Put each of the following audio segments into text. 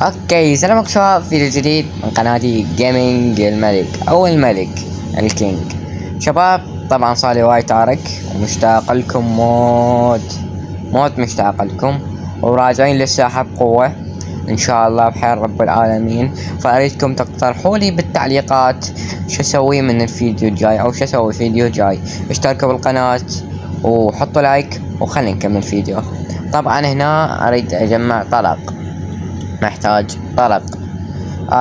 اوكي، سلامك شباب، فيديو جديد من قناتي جيمنج الملك او الملك الكينج. شباب طبعا صالي وايد تارك ومشتاق لكم موت مشتاق لكم، وراجعين للساحة بقوة ان شاء الله بحير رب العالمين. فاريدكم تقترحوا لي بالتعليقات شو اسوي من الفيديو الجاي او شو اسوي فيديو جاي. اشتركوا بالقناة وحطوا لايك وخلينا نكمل الفيديو. طبعا هنا اريد اجمع طلق، محتاج طلق.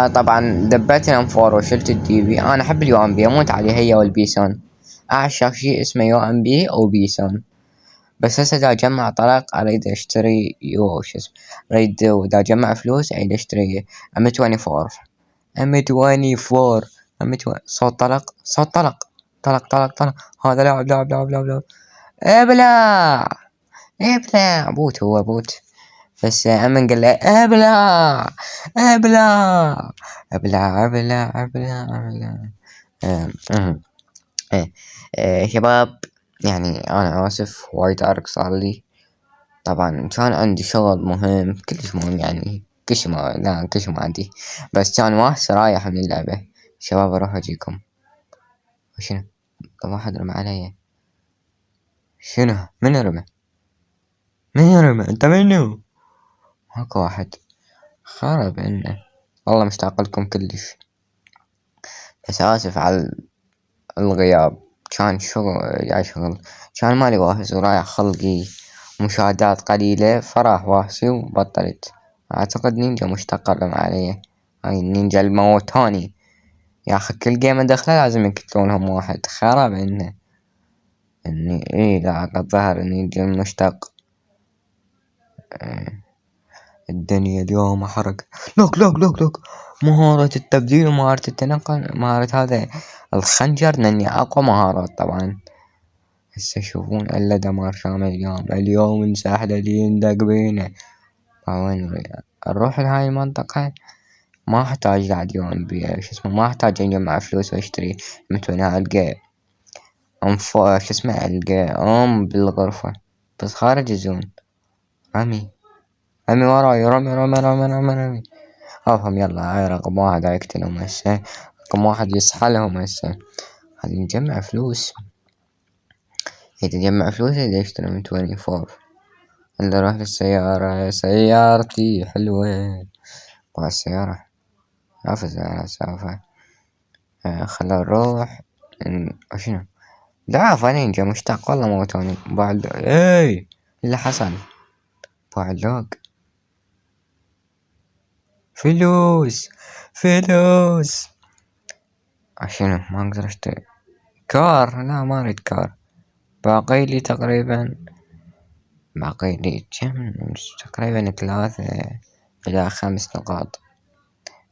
طبعا دبيت الام 4 وشلت الدي بي. انا احب اليو ام بي، اموت عليه هي والبيسون. اعشق شيء اسمه يو ام بي او بيسون. بس هسه دا اجمع طلق اريد اشتري شو اسمه، اريد دا اجمع فلوس اريد اشتري ام 24 ام 24 ام 20. صوت طلق، صوت طلق، طلق. هذا لاعب. ابلع ابلع، بوت هو بوت. بس أمن قال له ابلع ابلع ابلع. آه، آه، شباب، يعني انا اسف وايد ارق صار لي. طبعا كان عندي شغل مهم، كلش مهم، يعني كلش ما لا كلش ما عندي، بس كان واحد رايح من اللعبة. شباب اروح اجيكم. شنو؟ طب واحد رمى علي. شنو؟ من رمى؟ انت منو؟ هاكو واحد خرب انه. والله مشتاق لكم كلش، بس آسف على الغياب. كان شغل كان مالي واهس ورايح خلقي مشاهدات قليلة، فراح واهسي وبطلت. أعتقد نينجا مشتق لهم علي، هاي النينجا الموتاني. يا أخي كل جيم أدخله لازم يقتلونهم واحد، خراب إني لا قد ظهر النينجا المشتق. الدنيا اليوم حرق. لوك مهارة التبديل ومهارة التنقل، مهارة هذا الخنجر لأني أقوى مهارات طبعا. هسه يشوفون إلا دمار شامل. اليوم نسحل اللي يندق بينا. وين نروح لهاي المنطقة؟ ما أحتاج بعد يوم شو اسمه، ما أحتاج أجمع فلوس وأشتري مثل ألقى شو اسمه، ألقى بالغرفة بس خارج الزون. رمي وراي، رمي. افهم. يلا هاي رقم واحد هيقتلهم هسه، رقم واحد يسحلهم هسه. خلينا نجمع فلوس. إذا نجمع فلوس إذا اشتري من 24. اللي اروح للسيارة، سيارتي حلوة. ابغى السيارة، سالفة. خلنا نروح شنو؟ لا نينجا مشتاق والله موتوني بعد. اللي حصل بعد فلوس. شنو؟ ما اقدر اشتري كار. لا ما اريد كار. باقي لي تقريبا كم؟ تقريبا 3 إلى 5 نقاط،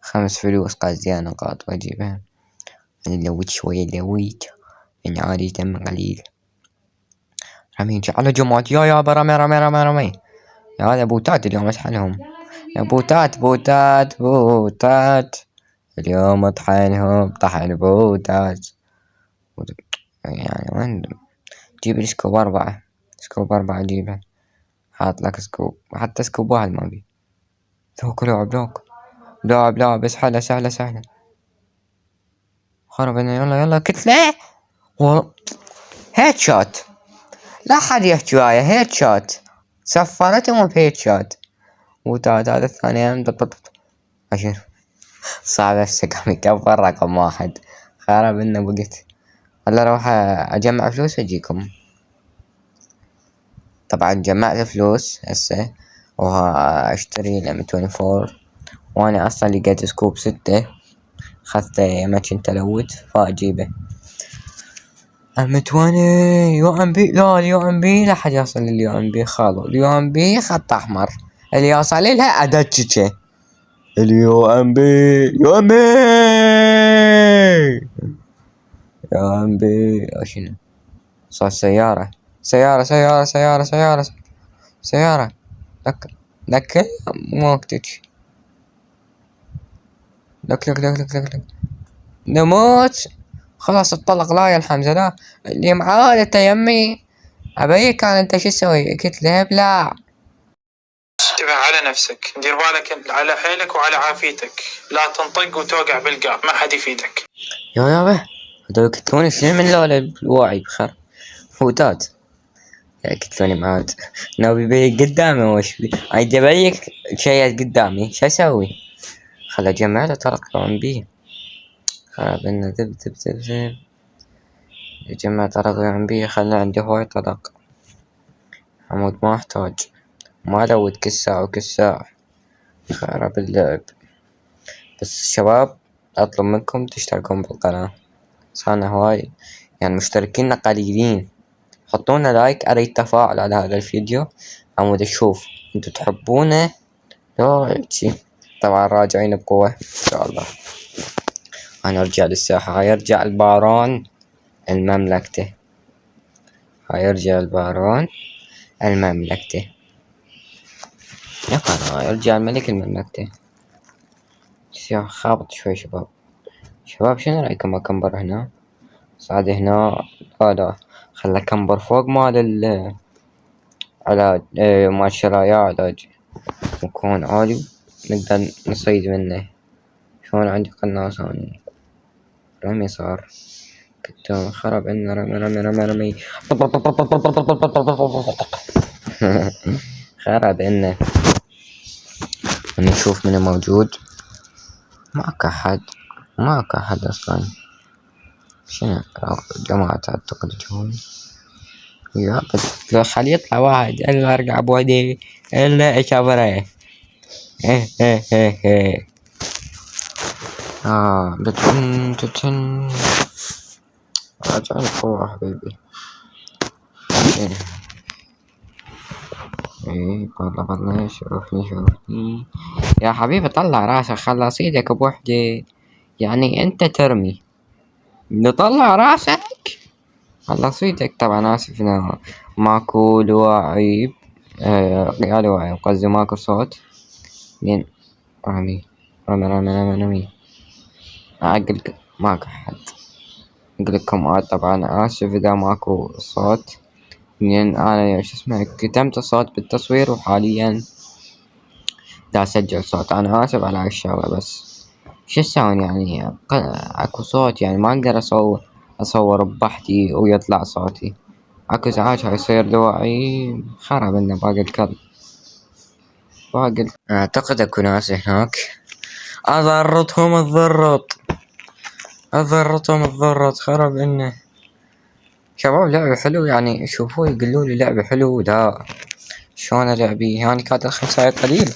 5 فلوس قصدي نقاط بجيبها. أنا لويت شوية يعني عادي دم قليل. رمي على جماعة يا برمي. يا هذا بوتات اليوم اسحلهم. يا بوتات اليوم اطحنهم طحن بوتات. يعني وين جيب لي سكوب 4 جيبها. حاط لك سكوب، حتى سكوب واحد ما بي. ذوك لاعب اسحله سهلة. خرب يلا كتلة هيد شوت. لا حد يحكي وياي، هيد شوت سفرتهم بهيد شوت. وتاد هذا الثاني عشان صعب هسه قام يكبر رقم واحد. خرب انه بقيت. هلا اروح اجمع فلوس واجيكم. طبعا جمعت فلوس هسه واشتري الام 24. وانا اصلا لقيت سكوب 6 خذته ما كنت الوت فاجيبه. ام 20 يو ام بي. لا اليو ام بي لا حد يوصل لليو ام بي خالو. اليو ام بي خط احمر، اللي يوصل لها ادتشكه. اليو ام بي يو ام بي شنو؟ صار سيارة. لك مو وقتك. لك نموت. خلاص اتطلق. لا يا الحمزة لا، اللي معاه يمي. ابيك كان انت شو تسوي؟ قلت له ابلع. انتبه على نفسك، دير بالك على حيلك وعلى عافيتك، لا تنطق وتوقع بالقاع، ما حد يفيدك. يا به هذول يقتلوني شنو من لولا الواعي بخير فوتات يقتلوني معاد ناوي بي قدامي وش بي عيد ابيك شيء قدامي شو اسوي؟ خل اجمع له طرق طبعا بيه خرب انه ذب يجمع طرق عن بيه خلنا عندي هواي طرق عمود ما احتاج ما لود كساع وكساع خرب اللعب. بس شباب اطلب منكم تشتركون بالقناة صارنا هواي يعني مشتركين قليلين، حطونا لايك اريد تفاعل على هذا الفيديو عمود اشوف انتو تحبونه لو هيجي. طبعا راجعين بقوة ان شاء الله. هنرجع للساحة هيرجع البارون المملكته هيرجع البارون المملكته يا قناة يرجع الملك المملكته. خابط شوي شباب شنو رأيكم اكمبر هنا صعد هنا؟ لا خلى كمبر فوق مال العلاج مال الشرايع علاج مكون عالي نقدر نصيد منه. شلون عندي قناص اني رمي صار كنت خرب عنا رمي خرب عنا. نشوف من موجود ماكو احد اصلا. شنو جماعة اعتقد جون يا لو خلي يطلع واحد الا ارجع بودي الا اشابره بتن راجع القوة حبيبي. ايه والله شوفني يا حبيبي طلع راسك خلص ايدك بوحدة يعني انت ترمي نطلع راسك خلص ايدك. طبعا اسف انا ماكو لواعي قيالي واعي قصدي ماكو صوت مين رمي اقل ماكو حد اقلكم طبعا اسف اذا ماكو صوت لأن أنا شو اسمه كتمت الصوت بالتصوير وحاليا دا أسجل صوت. أنا آسف على هالشغلة بس شو اسوي يعني أكو صوت يعني ما أقدر أصور بوحدي ويطلع صوتي أكو إزعاج هيصير لواعي خرب إنه باقي الكلب أعتقد أكو ناس هناك أضرتهم خرب إنه. شباب لعبة حلو يعني شوفوا يقولولي لعبة حلو لا شلون لعبي يعني كانت 5 دقايق قليل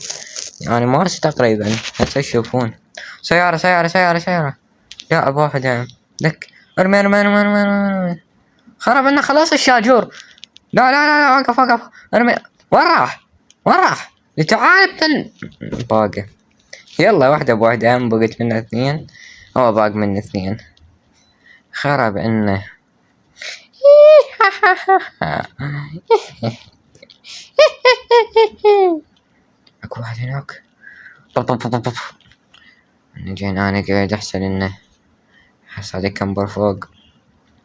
يعني مارس تقريبا هسه تشوفون. سيارة يا ابو واحد يعني لك ارمي خرب انه خلاص الشاجور لا وقف ارمي وين راح تعال باقي يلا واحدة بواحدة بقيت منها 2 هو باق من 2 خرب انه اكو واحد هناك انا قاعد احسن انه اصعد كمبر فوق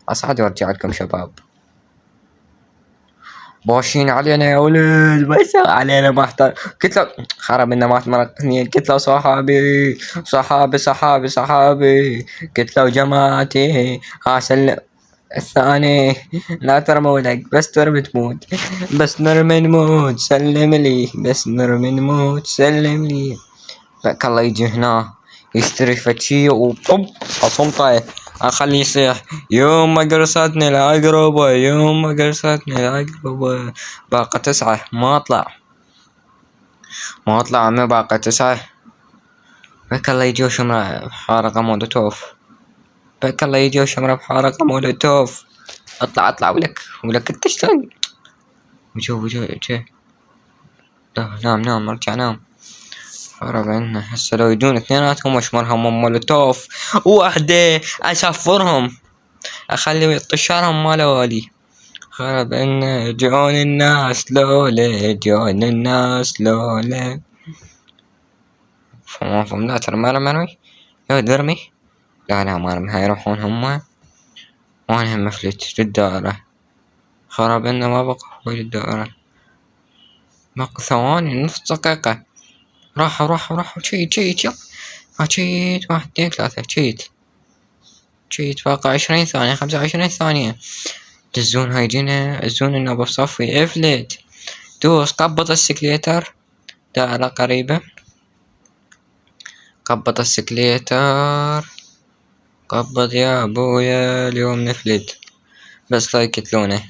اصعد وارجع لكم شباب. باشين علينا يا ولد بس علينا ما احتاج قلت له خرب انه مات مرة 2 قلت له صحابي قلت له جماعتي هاسل الثاني لا ترموا لك بس ترمي تموت بس نرمي نموت سلم لي لك الله يجي هنا يشتري فتشي وطب اصمطه اخليه يصيح يوم ما قرصتني لا اقربه باقة 9 ما اطلع عمي باقة 9 بك الله يجي وشمرة بحارقة مولوتوف اطلع ولك انت شلون وجو نام ارجع نام خرب عنا. هسه لو يجون 2 اشمرهم مولوتوف وحدة اشفرهم اخلي يطشرهم مال والي خرب عنا. جون الناس لولا فهم لا ترى ما رمي يا درمي لا ما رمي هيروحون هم وانا مفلت للدائرة خرب عنا ما بقى هو للدائرة باقي ثواني، نص دقيقة. راحوا شيت يلا. شيت 1 2 3 شيت باقي 20 ثانية 25 ثانية. دزون هايجينا الزون النوبة بصفي افلت. دوس قبض السكليتر، دائرة قريبة. قبض السكليتر، قبض يا ابويا اليوم نفلت. بس لا يقتلونه،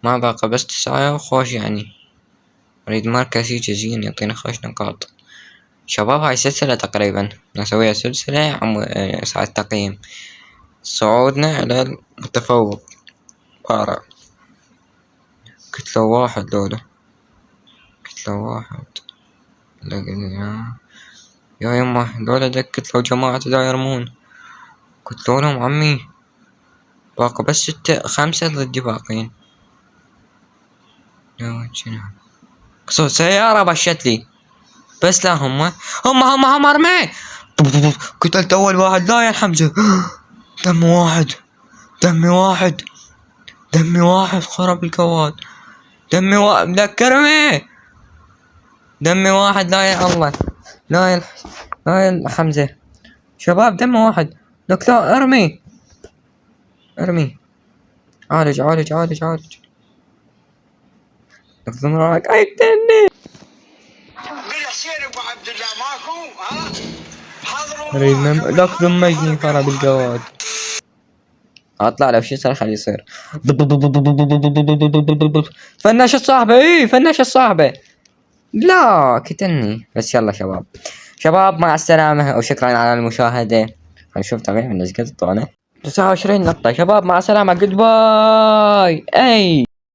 ما باقي بس 9 وخوش يعني. اريد مركز يجي يعطينا خوش نقاط. شباب هاي سلسلة تقريبا نسويها سلسلة ساعة تقييم صعودنا على التفوق. بارا كتلة واحد دولة، كتلة واحد. يا يما دولة دك كتلة وجماعة دا يرمون. كتلولهم عمي. باقي بس 5 ضدي باقين. شنو سيارة بشت لي. بس لا هم ارمي. قتلت اول واحد. لا يا حمزة. دمي واحد خرب الكواد. دمي واحد مذكرني. دمي واحد. لا يا الله. لا يا حمزة. شباب دمي واحد. لك لا ارمي. عالج. لك ضمرك اقتلني. بالحسين ابو عبد الله ماكو ها حضروا. لك ضمجني خرب الكواد. اطلع لو شي صار خليه يصير. فناش الصاحبة. فناش الصاحبة. لا قتلني. بس يلا شباب مع السلامة وشكرا على المشاهدة. هنشوف تقريبا الناس قد 29 نقطة. شباب مع السلامة. جود باي.